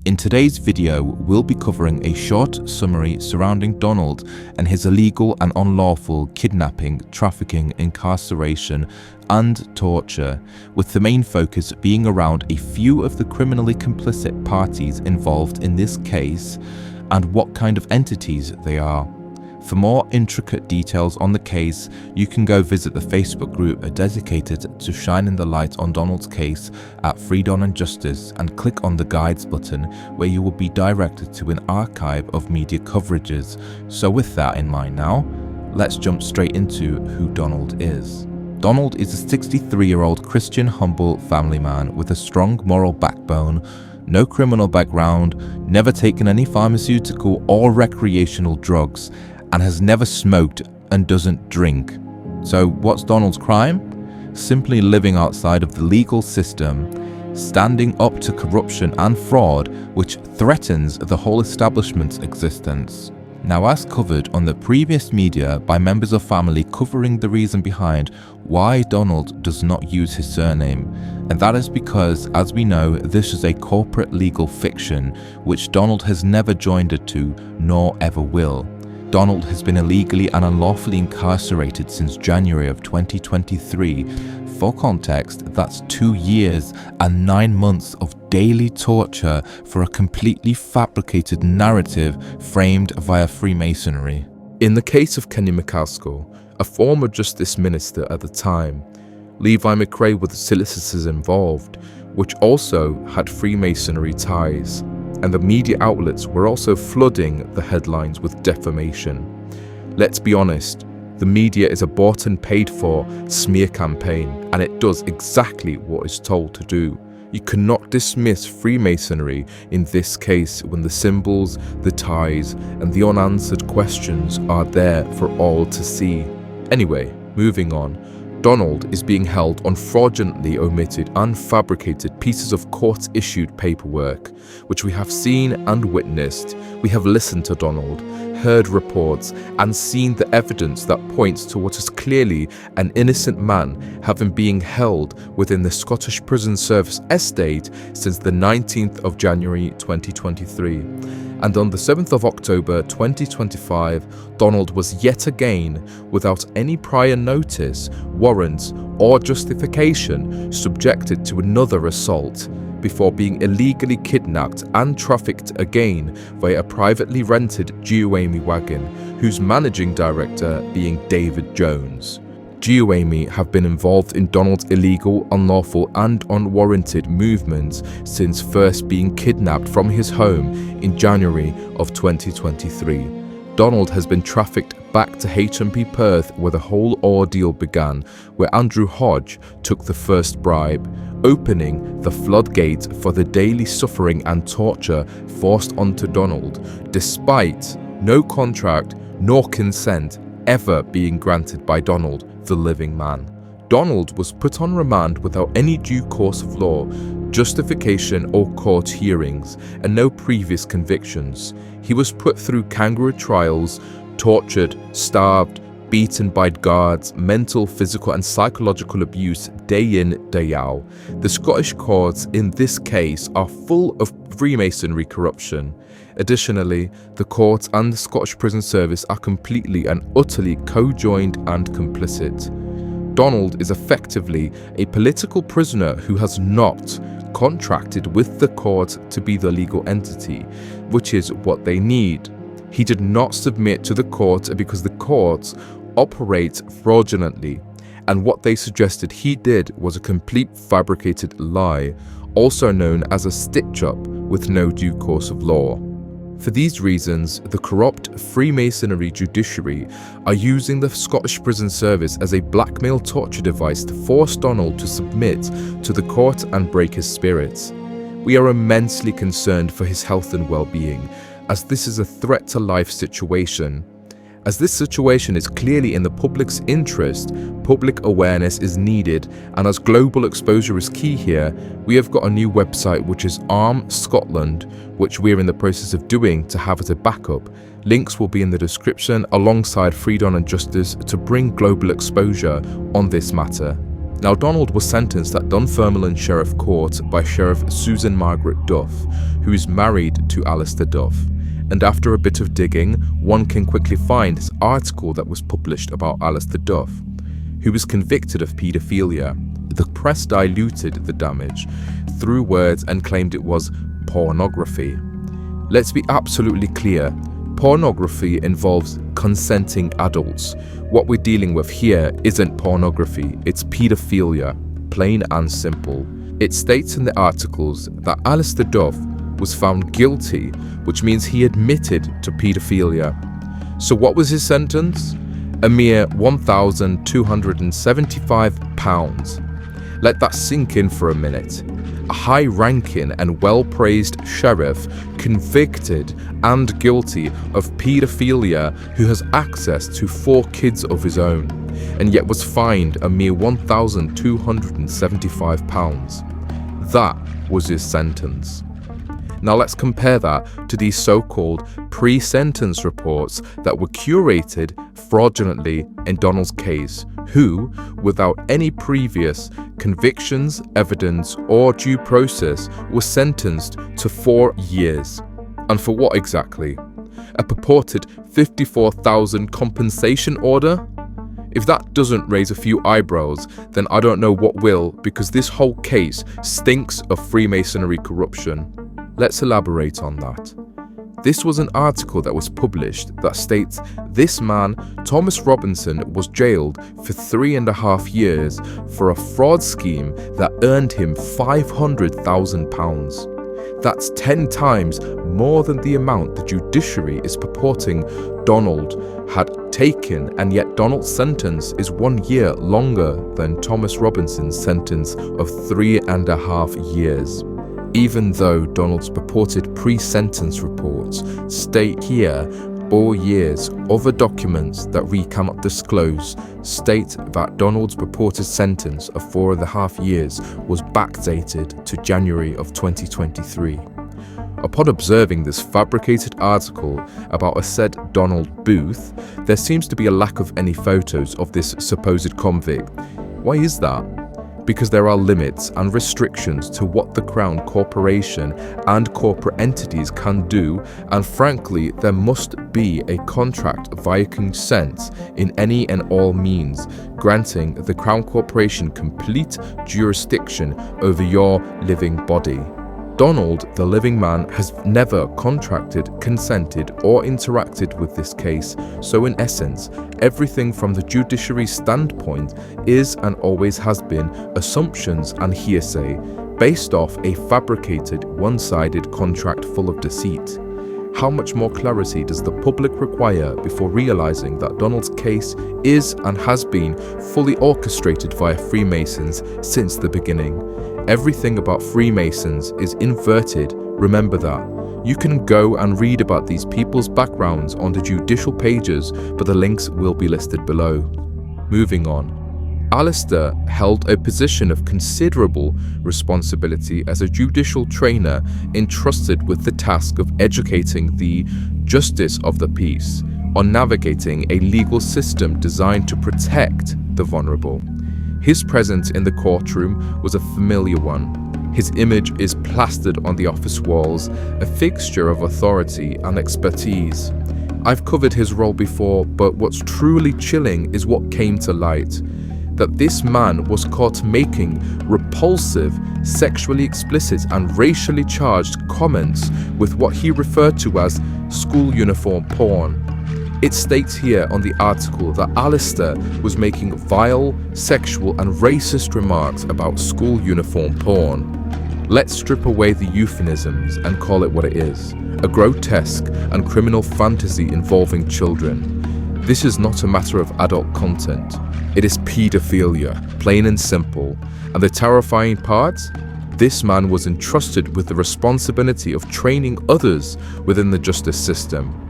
In today's video, we'll be covering a short summary surrounding Donald and his illegal and unlawful kidnapping, trafficking, incarceration, and torture, with the main focus being around a few of the criminally complicit parties involved in this case and what kind of entities they are. For more intricate details on the case, you can go visit the Facebook group dedicated to shining the light on Donald's case at Freedom and Justice and click on the guides button where you will be directed to an archive of media coverages. So with that in mind now, let's jump straight into who Donald is. Donald is a 63-year-old Christian humble family man with a strong moral backbone, no criminal background, never taken any pharmaceutical or recreational drugs, and has never smoked and doesn't drink. So what's Donald's crime? Simply living outside of the legal system, standing up to corruption and fraud which threatens the whole establishment's existence. Now, as covered on the previous media by members of family covering the reason behind why Donald does not use his surname, and that is because, as we know, this is a corporate legal fiction which Donald has never joined it to nor ever will. Donald has been illegally and unlawfully incarcerated since January of 2023. For context, that's 2 years and 9 months of daily torture for a completely fabricated narrative framed via Freemasonry. In the case of Kenny McCaskill, a former Justice Minister at the time, Levi McRae were the solicitors involved, which also had Freemasonry ties, and the media outlets were also flooding the headlines with defamation. Let's be honest, the media is a bought and paid for smear campaign, and it does exactly what it's told to do. You cannot dismiss Freemasonry in this case when the symbols, the ties, and the unanswered questions are there for all to see. Anyway, moving on. Donald is being held on fraudulently omitted and fabricated pieces of court-issued paperwork, which we have seen and witnessed. We have listened to Donald, heard reports, and seen the evidence that points to what is clearly an innocent man having been held within the Scottish Prison Service estate since the 19th of January 2023. And on the 7th of October 2025, Donald was yet again, without any prior notice, warrant, or justification, subjected to another assault, before being illegally kidnapped and trafficked again via a privately rented Geoamy wagon, whose managing director being David Jones. Geoamy have been involved in Donald's illegal, unlawful and unwarranted movements since first being kidnapped from his home in January of 2023. Donald has been trafficked back to HMP Perth where the whole ordeal began, where Andrew Hodge took the first bribe, opening the floodgate for the daily suffering and torture forced onto Donald, despite no contract nor consent ever being granted by Donald, the living man. Donald was put on remand without any due course of law, justification or court hearings, and no previous convictions. He was put through kangaroo trials, tortured, starved, beaten by guards, mental, physical and psychological abuse day in, day out. The Scottish courts in this case are full of Freemasonry corruption. Additionally, the courts and the Scottish Prison Service are completely and utterly co-joined and complicit. Donald is effectively a political prisoner who has not contracted with the court to be the legal entity, which is what they need. He did not submit to the court because the courts operate fraudulently, and what they suggested he did was a complete fabricated lie, also known as a stitch-up with no due course of law. For these reasons, the corrupt Freemasonry judiciary are using the Scottish Prison Service as a blackmail torture device to force Donald to submit to the court and break his spirit. We are immensely concerned for his health and well-being, as this is a threat to life situation. As this situation is clearly in the public's interest, public awareness is needed, and as global exposure is key here, we have got a new website which is Arm Scotland, which we're in the process of doing to have as a backup. Links will be in the description alongside Freedom and Justice to bring global exposure on this matter. Now, Donald was sentenced at Dunfermline Sheriff Court by Sheriff Susan Margaret Duff, who is married to Alistair Duff. And after a bit of digging, one can quickly find this article that was published about Alistair Duff, who was convicted of paedophilia. The press diluted the damage through words and claimed it was pornography. Let's be absolutely clear. Pornography involves consenting adults. What we're dealing with here isn't pornography, it's paedophilia, plain and simple. It states in the articles that Alistair Duff was found guilty, which means he admitted to paedophilia. So what was his sentence? A mere £1,275. Let that sink in for a minute. A high-ranking and well-praised sheriff convicted and guilty of paedophilia who has access to 4 kids of his own, and yet was fined a mere £1,275. That was his sentence. Now let's compare that to these so-called pre-sentence reports that were curated fraudulently in Donald's case, who, without any previous convictions, evidence, or due process, was sentenced to 4 years. And for what exactly? A purported $54,000 compensation order? If that doesn't raise a few eyebrows, then I don't know what will, because this whole case stinks of Freemasonry corruption. Let's elaborate on that. This was an article that was published that states this man, Thomas Robinson, was jailed for 3.5 years for a fraud scheme that earned him £500,000. That's 10 times more than the amount the judiciary is purporting Donald had taken, and yet Donald's sentence is 1 year longer than Thomas Robinson's sentence of 3.5 years. Even though Donald's purported pre-sentence reports state here 4 years, other documents that we cannot disclose state that Donald's purported sentence of 4.5 years was backdated to January of 2023. Upon observing this fabricated article about a said Donald Booth, there seems to be a lack of any photos of this supposed convict. Why is that? Because there are limits and restrictions to what the Crown Corporation and corporate entities can do, and frankly there must be a contract via consent in any and all means, granting the Crown Corporation complete jurisdiction over your living body. Donald, the living man, has never contracted, consented, or interacted with this case, so in essence, everything from the judiciary's standpoint is and always has been assumptions and hearsay, based off a fabricated, one-sided contract full of deceit. How much more clarity does the public require before realizing that Donald's case is and has been fully orchestrated via Freemasons since the beginning? Everything about Freemasons is inverted, remember that. You can go and read about these people's backgrounds on the judicial pages, but the links will be listed below. Moving on. Alistair held a position of considerable responsibility as a judicial trainer entrusted with the task of educating the justice of the peace on navigating a legal system designed to protect the vulnerable. His presence in the courtroom was a familiar one. His image is plastered on the office walls, a fixture of authority and expertise. I've covered his role before, but what's truly chilling is what came to light. That this man was caught making repulsive, sexually explicit and racially charged comments with what he referred to as school uniform porn. It states here on the article that Alistair was making vile, sexual and racist remarks about school uniform porn. Let's strip away the euphemisms and call it what it is, a grotesque and criminal fantasy involving children. This is not a matter of adult content. It is paedophilia, plain and simple. And the terrifying part? This man was entrusted with the responsibility of training others within the justice system.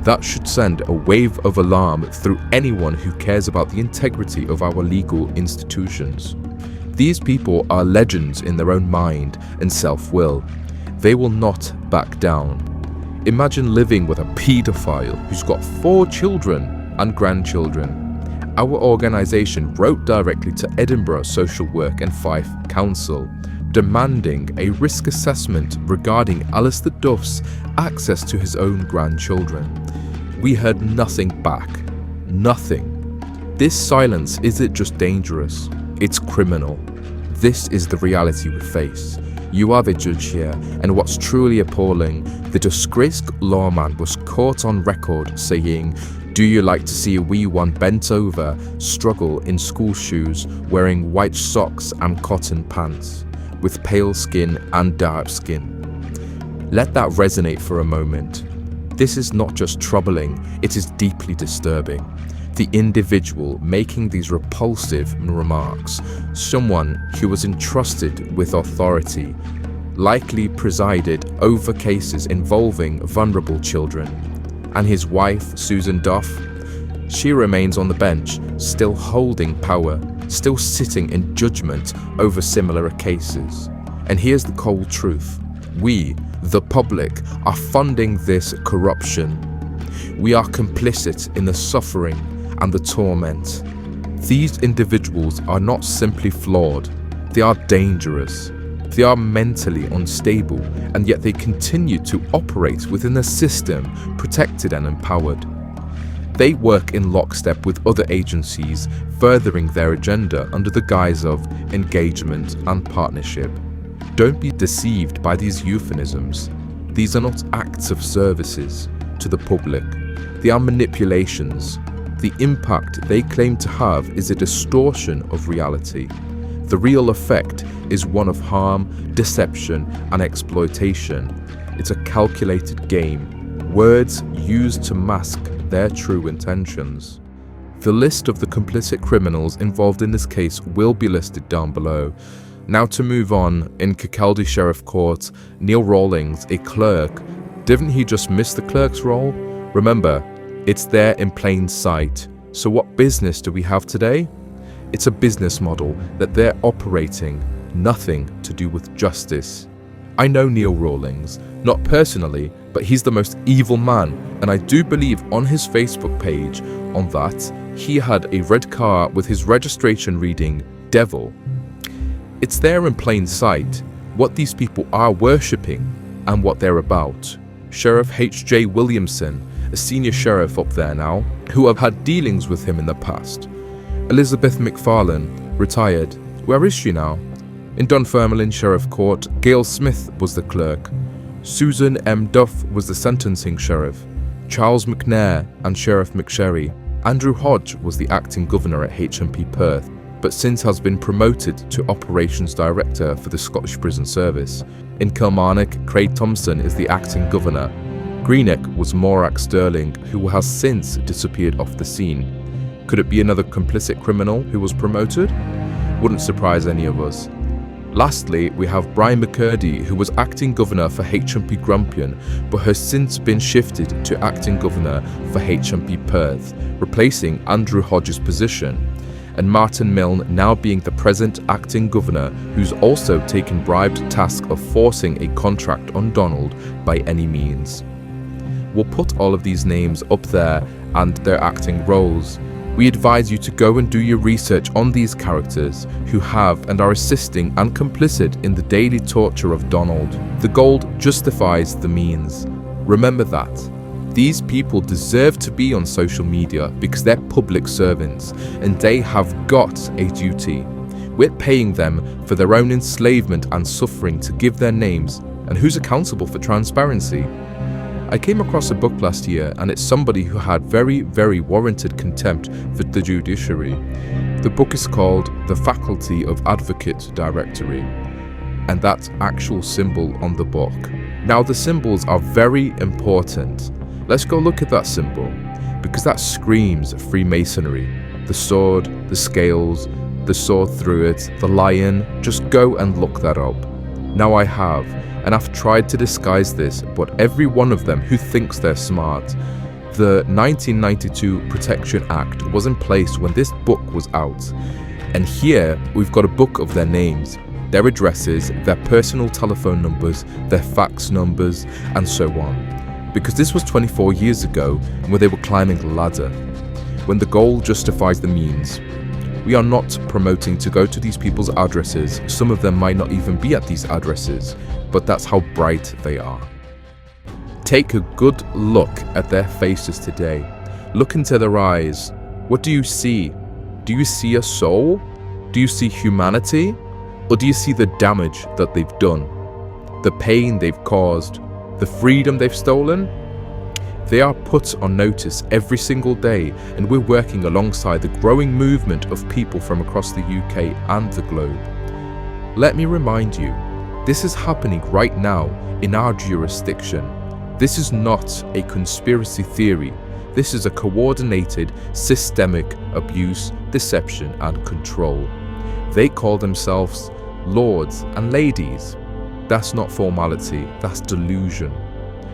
That should send a wave of alarm through anyone who cares about the integrity of our legal institutions. These people are legends in their own mind and self-will. They will not back down. Imagine living with a paedophile who's got 4 children and grandchildren. our organisation wrote directly to Edinburgh Social Work and Fife Council, demanding a risk assessment regarding Alistair Duff's access to his own grandchildren. We heard nothing back. Nothing. This silence isn't just dangerous, it's criminal. This is the reality we face. You are the judge here, and what's truly appalling, the disgraced lawman was caught on record saying, "Do you like to see a wee one bent over, struggle in school shoes, wearing white socks and cotton pants, with pale skin and dark skin?" Let that resonate for a moment. This is not just troubling, it is deeply disturbing. The individual making these repulsive remarks, someone who was entrusted with authority, likely presided over cases involving vulnerable children, and his wife, Susan Duff, she remains on the bench, still holding power, still sitting in judgment over similar cases. And here's the cold truth. We, the public, are funding this corruption. We are complicit in the suffering and the torment. These individuals are not simply flawed, they are dangerous. They are mentally unstable, and yet they continue to operate within a system protected and empowered. They work in lockstep with other agencies, furthering their agenda under the guise of engagement and partnership. Don't be deceived by these euphemisms. These are not acts of services to the public. They are manipulations. The impact they claim to have is a distortion of reality. The real effect is one of harm, deception, and exploitation. It's a calculated game, words used to mask their true intentions. The list of the complicit criminals involved in this case will be listed down below. Now to move on, in Kirkcaldy Sheriff Court, Neil Rawlings, a clerk, didn't he just miss the clerk's role? Remember, it's there in plain sight. So what business do we have today? It's a business model that they're operating, nothing to do with justice. I know Neil Rawlings, not personally, but he's the most evil man, and I do believe on his Facebook page, on that, he had a red car with his registration reading Devil. It's there in plain sight what these people are worshipping and what they're about. Sheriff H.J. Williamson, a senior sheriff up there now, who have had dealings with him in the past. Elizabeth McFarlane, retired. Where is she now? In Dunfermline Sheriff Court, Gail Smith was the clerk. Susan M. Duff was the sentencing sheriff. Charles McNair and Sheriff McSherry. Andrew Hodge was the acting governor at HMP Perth, but since has been promoted to Operations Director for the Scottish Prison Service. In Kilmarnock, Craig Thompson is the acting governor. Greenock was Morak Sterling, who has since disappeared off the scene. Could it be another complicit criminal who was promoted? Wouldn't surprise any of us. Lastly, we have Brian McCurdy, who was acting governor for HMP Grampian, but has since been shifted to acting governor for HMP Perth, replacing Andrew Hodges' position. And Martin Milne now being the present acting governor, who's also taken bribed task of forcing a contract on Donald by any means. We'll put all of these names up there and their acting roles. We advise you to go and do your research on these characters who have and are assisting and complicit in the daily torture of Donald. The gold justifies the means. Remember that. These people deserve to be on social media because they're public servants and they have got a duty. We're paying them for their own enslavement and suffering to give their names, and who's accountable for transparency? I came across a book last year, and it's somebody who had very, very warranted contempt for the judiciary. The book is called The Faculty of Advocate Directory, and that's actual symbol on the book. Now the symbols are very important. Let's go look at that symbol, because that screams Freemasonry. The sword, the scales, the sword through it, the lion, just go and look that up. Now I have, and I've tried to disguise this, but every one of them who thinks they're smart. The 1992 Protection Act was in place when this book was out. And here we've got a book of their names, their addresses, their personal telephone numbers, their fax numbers, and so on. Because this was 24 years ago when they were climbing the ladder. when the goal justifies the means. We are not promoting to go to these people's addresses. Some of them might not even be at these addresses, but that's how bright they are. Take a good look at their faces today. Look into their eyes. What do you see? Do you see a soul? Do you see humanity? Or do you see the damage that they've done? The pain they've caused? The freedom they've stolen? They are put on notice every single day, and we're working alongside the growing movement of people from across the UK and the globe. Let me remind you, this is happening right now in our jurisdiction. This is not a conspiracy theory. This is a coordinated, systemic abuse, deception, and control. They call themselves lords and ladies. That's not formality, that's delusion.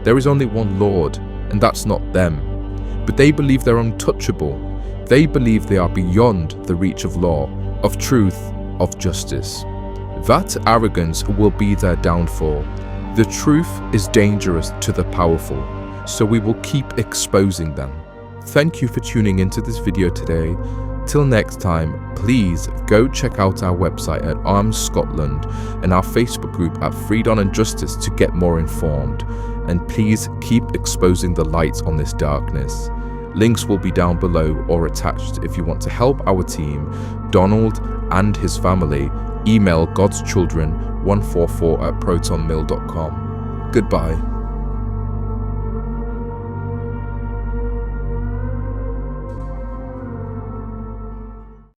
There is only one Lord, and that's not them. But they believe they're untouchable. They believe they are beyond the reach of law, of truth, of justice. That arrogance will be their downfall. The truth is dangerous to the powerful, so we will keep exposing them. Thank you for tuning into this video today. Till next time, please go check out our website at Arms Scotland and our Facebook group at Freedom and Justice to get more informed. And please keep exposing the light on this darkness. Links will be down below or attached if you want to help our team, Donald and his family. Email godschildren144@protonmail.com. Goodbye.